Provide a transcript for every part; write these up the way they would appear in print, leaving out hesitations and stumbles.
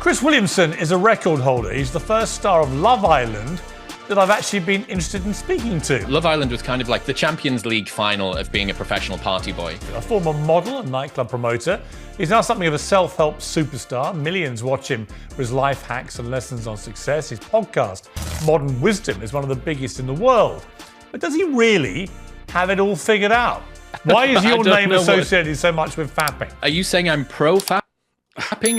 Chris Williamson is a record holder. He's the first star of Love Island that I've actually been interested in speaking to. Love Island was kind of like the Champions League final of being a professional party boy. A former model and nightclub promoter, he's now something of a self-help superstar. Millions watch him for his life hacks and lessons on success. His podcast, Modern Wisdom, is one of the biggest in the world. But does he really have it all figured out? Why is your name associated so much with fapping? Are you saying I'm pro-fapping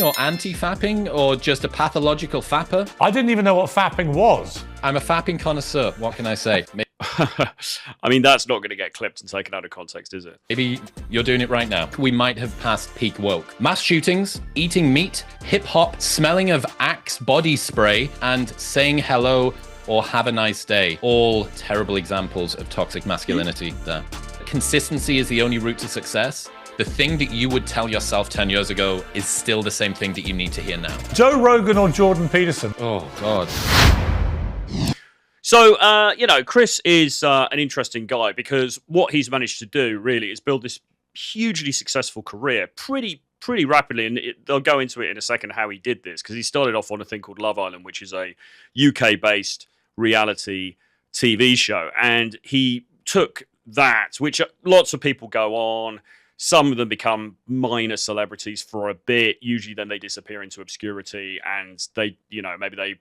or anti-fapping or just a pathological fapper? I didn't even know what fapping was. I'm a fapping connoisseur. What can I say? I mean, that's not going to get clipped and taken out of context, is it? Maybe you're doing it right now. We might have passed peak woke. Mass shootings, eating meat, hip-hop, smelling of Axe body spray, and saying hello or have a nice day. All terrible examples of toxic masculinity there. Consistency is the only route to success. The thing that you would tell yourself 10 years ago is still the same thing that you need to hear now. Joe Rogan or Jordan Peterson? Oh, God. So, Chris is an interesting guy because what he's managed to do really is build this hugely successful career pretty rapidly. And they'll go into it in a second how he did this, because he started off on a thing called Love Island, which is a UK-based reality TV show. And he took that, which lots of people go on. Some of them become minor celebrities for a bit. Usually then they disappear into obscurity and they, maybe they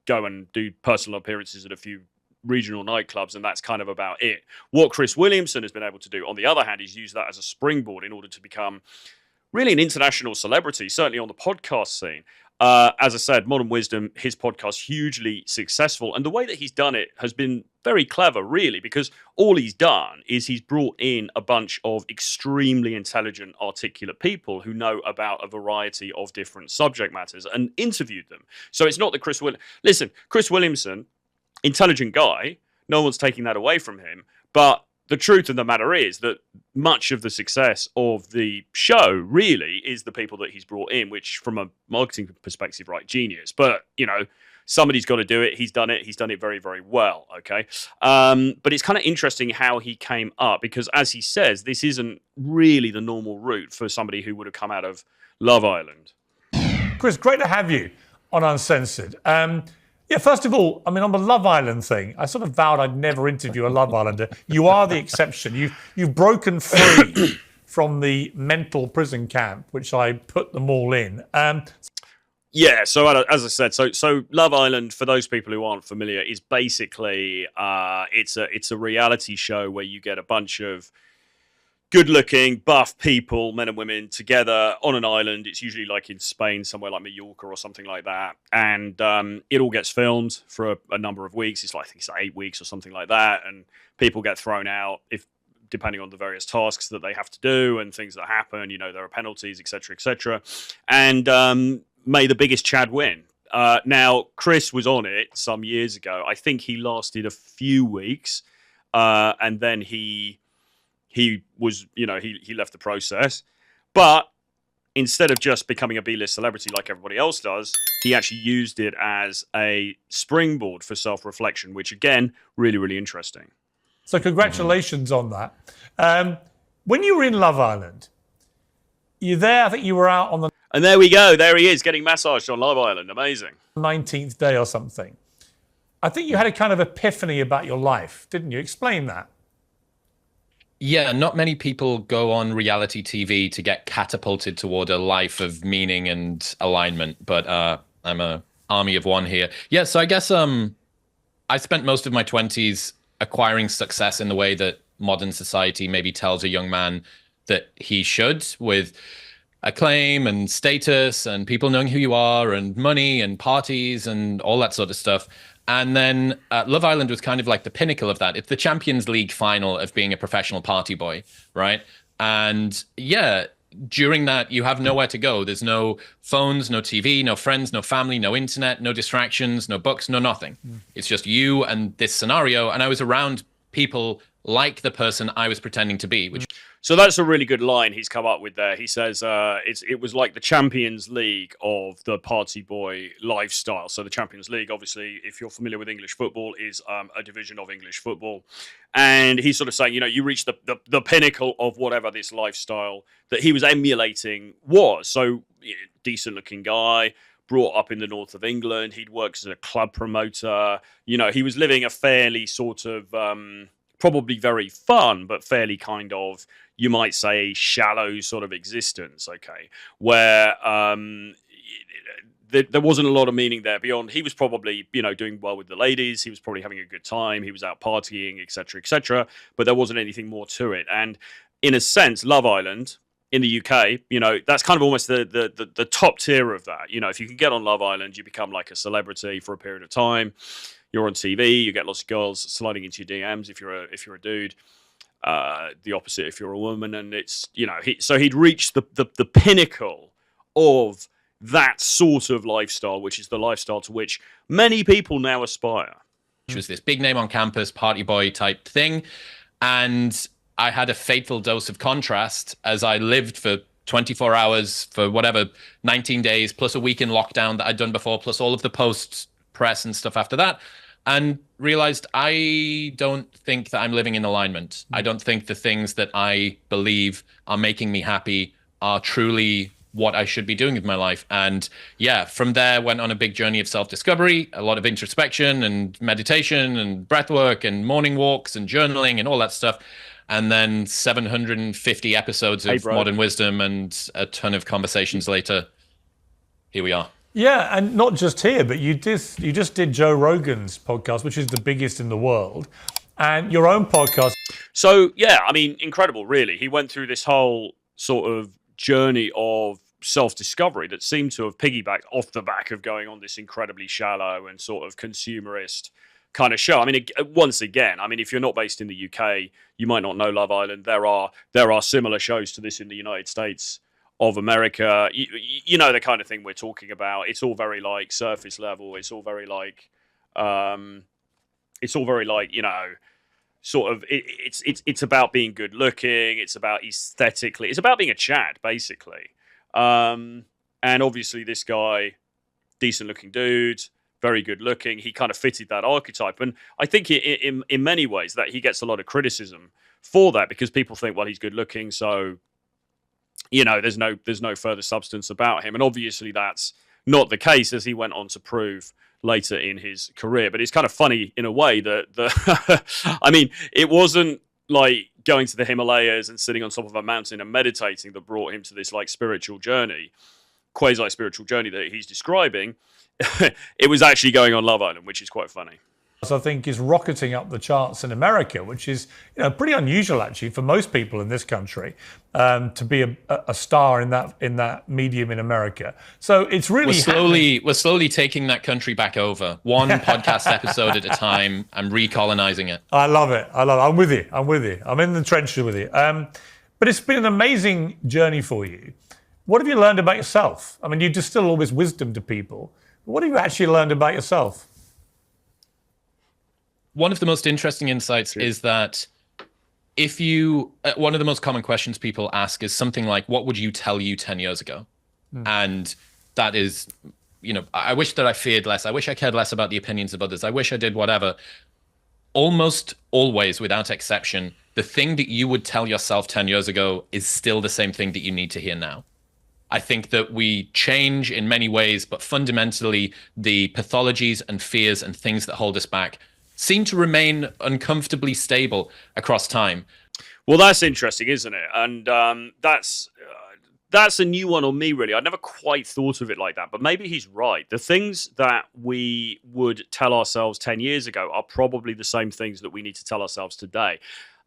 go and do personal appearances at a few regional nightclubs, and that's kind of about it. What Chris Williamson has been able to do, on the other hand, is use that as a springboard in order to become really an international celebrity, certainly on the podcast scene. As I said, Modern Wisdom, his podcast, hugely successful. And the way that he's done it has been very clever, really, because all he's done is he's brought in a bunch of extremely intelligent, articulate people who know about a variety of different subject matters and interviewed them. So it's not that Chris Williamson, intelligent guy, no one's taking that away from him. But the truth of the matter is that much of the success of the show really is the people that he's brought in, which from a marketing perspective, right, genius. But, somebody's got to do it. He's done it. He's done it very, very well, okay? But it's kind of interesting how he came up, because as he says, this isn't really the normal route for somebody who would have come out of Love Island. Chris, great to have you on Uncensored. First of all, on the Love Island thing, I sort of vowed I'd never interview a Love Islander. You are the exception. You've broken free from the mental prison camp, which I put them all in. So as I said, so Love Island, for those people who aren't familiar, is basically it's a reality show where you get a bunch of good-looking, buff people, men and women, together on an island. It's usually like in Spain, somewhere like Mallorca or something like that. And it all gets filmed for a number of weeks. I think it's like 8 weeks or something like that. And people get thrown out depending on the various tasks that they have to do and things that happen. There are penalties, etc., etc. And may the biggest Chad win. Now, Chris was on it some years ago. I think he lasted a few weeks, and then he was, he left the process. But instead of just becoming a B-list celebrity like everybody else does, he actually used it as a springboard for self-reflection, which, again, really, really interesting. So congratulations on that. When you were in Love Island, you there, I think you were out on the... And there we go. There he is, getting massaged on Love Island. Amazing. 19th day or something. I think you had a kind of epiphany about your life, didn't you? Explain that. Yeah, not many people go on reality TV to get catapulted toward a life of meaning and alignment, but I'm an army of one here. Yeah, so I guess I spent most of my 20s acquiring success in the way that modern society maybe tells a young man that he should, with acclaim and status and people knowing who you are and money and parties and all that sort of stuff. And then Love Island was kind of like the pinnacle of that. It's the Champions League final of being a professional party boy, right? And yeah, during that, you have nowhere to go. There's no phones, no TV, no friends, no family, no internet, no distractions, no books, no nothing. It's just you and this scenario. And I was around people like the person I was pretending to be, which... So that's a really good line he's come up with there. He says it was like the Champions League of the party boy lifestyle. So the Champions League, obviously, if you're familiar with English football, is a division of English football. And he's sort of saying, you reach the pinnacle of whatever this lifestyle that he was emulating was. So decent looking guy, brought up in the north of England. He'd worked as a club promoter. You know, he was living a fairly sort of probably very fun, but fairly kind of, you might say, shallow sort of existence, okay, where there wasn't a lot of meaning there beyond. He was probably, you know, doing well with the ladies. He was probably having a good time. He was out partying, etc., etc. But there wasn't anything more to it. And in a sense, Love Island in the UK, you know, that's kind of almost the top tier of that. You know, if you can get on Love Island, you become like a celebrity for a period of time. You're on TV. You get lots of girls sliding into your DMs if you're a dude. The opposite if you're a woman. And it's, you know, he'd reached the pinnacle of that sort of lifestyle, which is the lifestyle to which many people now aspire. Which was this big name on campus, party boy type thing. And I had a fateful dose of contrast as I lived for 24 hours for whatever, 19 days, plus a week in lockdown that I'd done before, plus all of the post press and stuff after that. And realized I don't think that I'm living in alignment. I don't think the things that I believe are making me happy are truly what I should be doing with my life. And yeah, from there went on a big journey of self-discovery, a lot of introspection and meditation and breath work and morning walks and journaling and all that stuff. And then 750 episodes of Modern Wisdom and a ton of conversations later, here we are. Yeah, and not just here, but you just did Joe Rogan's podcast, which is the biggest in the world, and your own podcast. So yeah, I mean, incredible, really. He went through this whole sort of journey of self-discovery that seemed to have piggybacked off the back of going on this incredibly shallow and sort of consumerist kind of show. I mean, once again, I mean, if you're not based in the UK, you might not know Love Island. There are similar shows to this in the United States of America. You know the kind of thing we're talking about. It's all very like surface level. It's all very like, you know, sort of. It's about being good looking. It's about aesthetically. It's about being a Chad, basically. And obviously, this guy, decent looking dude, very good looking. He kind of fitted that archetype, and I think in many ways that he gets a lot of criticism for that because people think, well, he's good looking, so you know, there's no further substance about him, and obviously that's not the case, as he went on to prove later in his career. But it's kind of funny in a way that I mean, it wasn't like going to the Himalayas and sitting on top of a mountain and meditating that brought him to this like spiritual journey, quasi-spiritual journey that he's describing. It was actually going on Love Island, which is quite funny. I think is rocketing up the charts in America, which is, you know, pretty unusual actually for most people in this country to be a star in that medium in America. So it's really we're slowly taking that country back over, one podcast episode at a time, and recolonizing it. I love it. I'm with you. I'm in the trenches with you. But it's been an amazing journey for you. What have you learned about yourself? I mean, you distill all this wisdom to people. What have you actually learned about yourself? One of the most interesting insights is that if you, one of the most common questions people ask is something like, what would you tell you 10 years ago? And that is, you know, I wish that I feared less. I wish I cared less about the opinions of others. I wish I did whatever. Almost always, without exception, the thing that you would tell yourself 10 years ago is still the same thing that you need to hear now. I think that we change in many ways, but fundamentally the pathologies and fears and things that hold us back seem to remain uncomfortably stable across time. Well, that's interesting, isn't it? And that's a new one on me, really. I never quite thought of it like that, but maybe he's right. The things that we would tell ourselves 10 years ago are probably the same things that we need to tell ourselves today.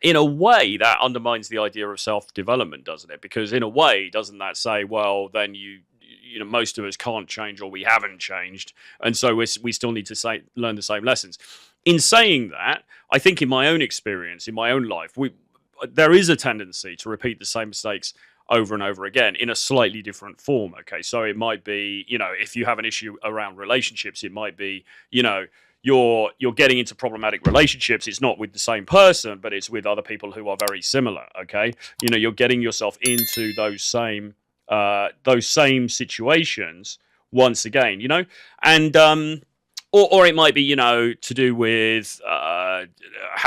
In a way, that undermines the idea of self-development, doesn't it? Because in a way, doesn't that say, well, then you know, most of us can't change, or we haven't changed, and so we still need to learn the same lessons. In saying that, I think in my own experience, in my own life, there is a tendency to repeat the same mistakes over and over again in a slightly different form. Okay, so it might be, you know, if you have an issue around relationships, it might be, you know, you're getting into problematic relationships. It's not with the same person, but it's with other people who are very similar. Okay, you know, you're getting yourself into those same situations once again. You know, and or it might be, you know, to do with how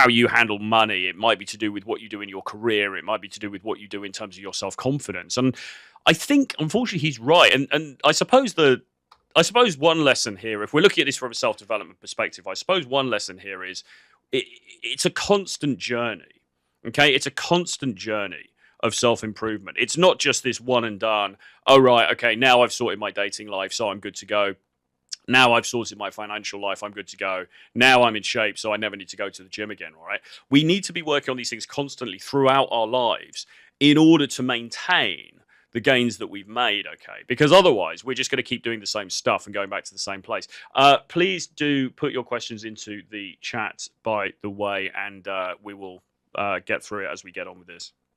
you handle money. It might be to do with what you do in your career. It might be to do with what you do in terms of your self-confidence. And I think, unfortunately, he's right. And I suppose I suppose one lesson here, if we're looking at this from a self-development perspective, I suppose one lesson here is it's a constant journey. Okay, it's a constant journey of self-improvement. It's not just this one and done. Oh, right, okay, now I've sorted my dating life, so I'm good to go. Now I've sorted my financial life, I'm good to go. Now I'm in shape, so I never need to go to the gym again, all right? We need to be working on these things constantly throughout our lives in order to maintain the gains that we've made, okay? Because otherwise, we're just going to keep doing the same stuff and going back to the same place. Please do put your questions into the chat, by the way, and we will get through it as we get on with this.